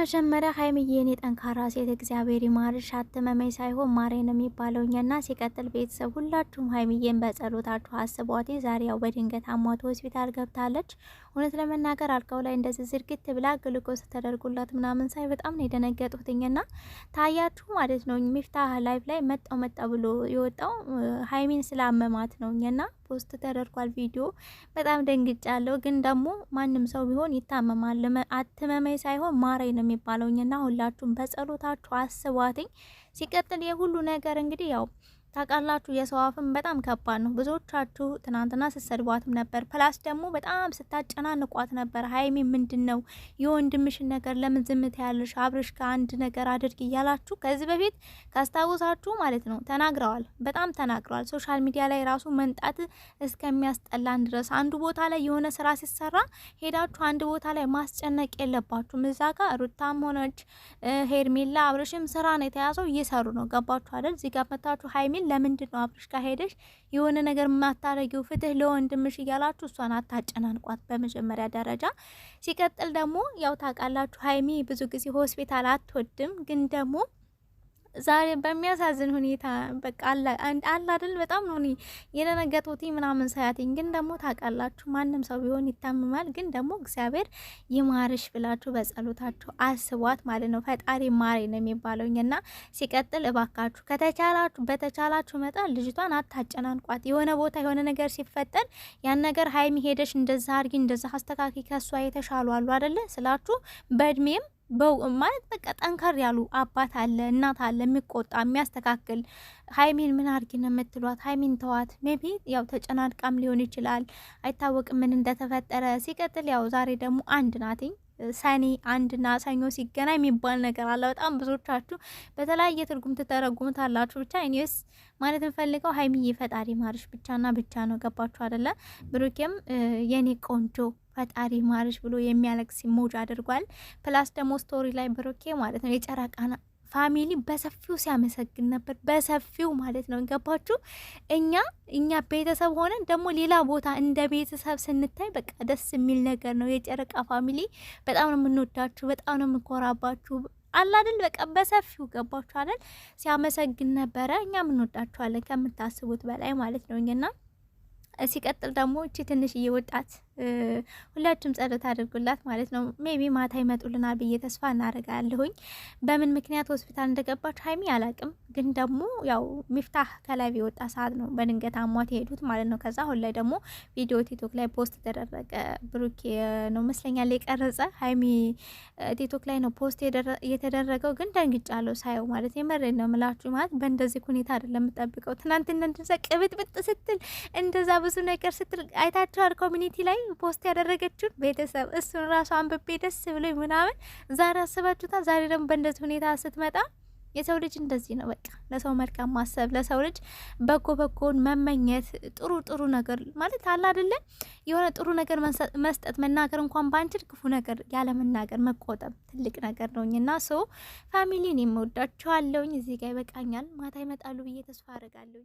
በመጀመሪያ ሀይሚዬ የኔ ጠንካራ ሴት እግዚአብሔር ይማርሽ፣ አትመመኝ ሳይሆን ማሬን የሚባለውኛና ሲቀጥል ቤተሰብ ሁላችሁም ሀይሚዬን በጸሎታችሁ አስቧት። ዛሬ ያው በድንገት አሟት ሆስፒታል ገብታለች። እውነት ለመናገር አልጋው ላይ እንደዚህ ዝርግት ብላ ግሉኮስ ተደርጎላት ምናምን ሳይ በጣም ነው የደነገጥኩትኝና ታያችሁ ማለት ነው። ሚፍታህ ላይቭ ላይ መጣ ብሎ የወጣው ሀይሚን ስላመማት ነውና ፖስት ተደርጓል ቪዲዮ። በጣም ደንግጫለሁ። ግን ደግሞ ማንም ሰው ቢሆን ይታመማል። አትመመኝ ሳይሆን ማረኝ ነው የሚባለውና ሁላችሁም በጸሎታችሁ አስቧትኝ። ሲቀጥል የሁሉ ነገር እንግዲህ ያው ታውቃላችሁ የሰው አፍም በጣም ከባድ ነው። ብዙዎቻችሁ ትናንትና ስትሰድቧትም ነበር። ፕላስ ደግሞ በጣም ስታጨናንቋት ነበር። ሀይሚ ምንድነው የወንድምሽን ነገር ለምን ዝምት ያለሽ? አብርሽ ከአንድ ነገር አድርግ እያላችሁ ከዚህ በፊት ካስታውሳችሁ ማለት ነው ተናግረዋል። በጣም ተናግረዋል። ሶሻል ሚዲያ ላይ ራሱ መንጣት እስከሚያስጠላን ድረስ አንዱ ቦታ ላይ የሆነ ስራ ሲሰራ ሄዳችሁ አንድ ቦታ ላይ ማስጨነቅ የለባችሁም። እዛ ጋር ሩታም ሆነች ሄርሜላ አብርሽም ስራ ነው የተያዘው፣ እየሰሩ ነው። ገባችሁ አይደል? እዚህ ጋር መታችሁ ሀይሚ ለምንድን ነው አብርሽ ጋር ሄደሽ የሆነ ነገር ማታረጊው? ፍትህ ለወንድምሽ እያላችሁ እሷን አታጨናንቋት በመጀመሪያ ደረጃ። ሲቀጥል ደግሞ ያው ታውቃላችሁ ሀይሚ ብዙ ጊዜ ሆስፒታል አትወድም፣ ግን ደግሞ ዛሬ በሚያሳዝን ሁኔታ በቃ አላ አይደል በጣም ነው የደነገጥኩት ምናምን ሳያትኝ። ግን ደግሞ ታውቃላችሁ ማንም ሰው ቢሆን ይታመማል። ግን ደግሞ እግዚአብሔር ይማርሽ ብላችሁ በጸሎታችሁ አስቧት ማለት ነው። ፈጣሪ ማሪ ነው የሚባለውና ሲቀጥል እባካችሁ ከተቻላችሁ በተቻላችሁ መጠን ልጅቷን አታጨናንቋት። የሆነ ቦታ የሆነ ነገር ሲፈጠር ያን ነገር ሀይሚ ሄደሽ እንደዛ አርጊ እንደዛ አስተካኪ ከሷ የተሻሉ አሉ አይደለ ስላችሁ በእድሜም ማለት በቃ ጠንከር ያሉ አባት አለ እናት አለ የሚቆጣ የሚያስተካክል። ሀይሚን ምን አርጊ ነው የምትሏት? ሀይሚን ተዋት። ሜቢ ያው ተጨናንቃም ሊሆን ይችላል፣ አይታወቅም ምን እንደተፈጠረ። ሲቀጥል ያው ዛሬ ደግሞ አንድ ናትኝ ሰኔ አንድና ሰኞ ሲገናኝ የሚባል ነገር አለ። በጣም ብዙዎቻችሁ በተለያየ ትርጉም ትተረጉሙታላችሁ። ብቻ እኔስ ማለት እንፈልገው ሀይሚዬ ፈጣሪ ማርሽ ብቻና ብቻ ነው። ገባችሁ አይደለ? ብሩኬም የኔ ቆንጆ ፈጣሪ ማርሽ ብሎ የሚያለቅስ ሞጅ አድርጓል። ፕላስ ደግሞ ስቶሪ ላይ ብሩኬ ማለት ነው የጨረቃና ፋሚሊ በሰፊው ሲያመሰግን ነበር። በሰፊው ማለት ነው። ገባችሁ? እኛ ቤተሰብ ሆነን ደግሞ ሌላ ቦታ እንደ ቤተሰብ ስንታይ በቃ ደስ የሚል ነገር ነው። የጨረቃ ፋሚሊ በጣም ነው የምንወዳችሁ፣ በጣም ነው የምንኮራባችሁ አላደል በቃ በሰፊው ገባችሁ አይደል? ሲያመሰግን ነበረ። እኛ እንወዳችኋለን ከምታስቡት በላይ ማለት ነውና ሲቀጥል ደግሞ እቺ ትንሽዬ ወጣት ሁላችሁም ጸሎት አድርጉላት ማለት ነው። ሜቢ ማታ ይመጡልናል ብዬ ተስፋ እናደርጋለሁኝ። በምን ምክንያት ሆስፒታል እንደገባች ሀይሚ አላቅም፣ ግን ደግሞ ያው ሚፍታህ ከላይ የወጣ ሰዓት ነው በድንገት አሟት የሄዱት ማለት ነው። ከዛ አሁን ላይ ደግሞ ቪዲዮ ቲክቶክ ላይ ፖስት ተደረገ። ብሩክ ነው መስለኛል የቀረጸ፣ ሀይሚ ቲክቶክ ላይ ነው ፖስት የተደረገው። ግን ደንግጫለሁ ሳየው ማለት የመረኝ ነው ምላችሁ ማለት በእንደዚህ ሁኔታ አይደለም የምጠብቀው። ትናንትና እንደዛ ቅብጥብጥ ስትል እንደዛ ብዙ ነገር ስትል አይታችኋል ኮሚኒቲ ላይ ፖስት ያደረገችውን ቤተሰብ እሱን ራሱ አንብቤ ደስ ብሎኝ ምናምን ዛሬ አስባችሁታል። ዛሬ ደግሞ በእንደዚህ ሁኔታ ስትመጣ የሰው ልጅ እንደዚህ ነው በቃ ለሰው መልካም ማሰብ፣ ለሰው ልጅ በጎን መመኘት፣ ጥሩ ነገር ማለት አለ አይደለ? የሆነ ጥሩ ነገር መስጠት መናገር እንኳን ባንችል ክፉ ነገር ያለ መናገር መቆጠብ ትልቅ ነገር ነውና ሶ ፋሚሊን የምወዳቸዋለሁኝ። እዚህ ጋር ይበቃኛል። ማታ ይመጣሉ ብዬ ተስፋ አደርጋለሁ።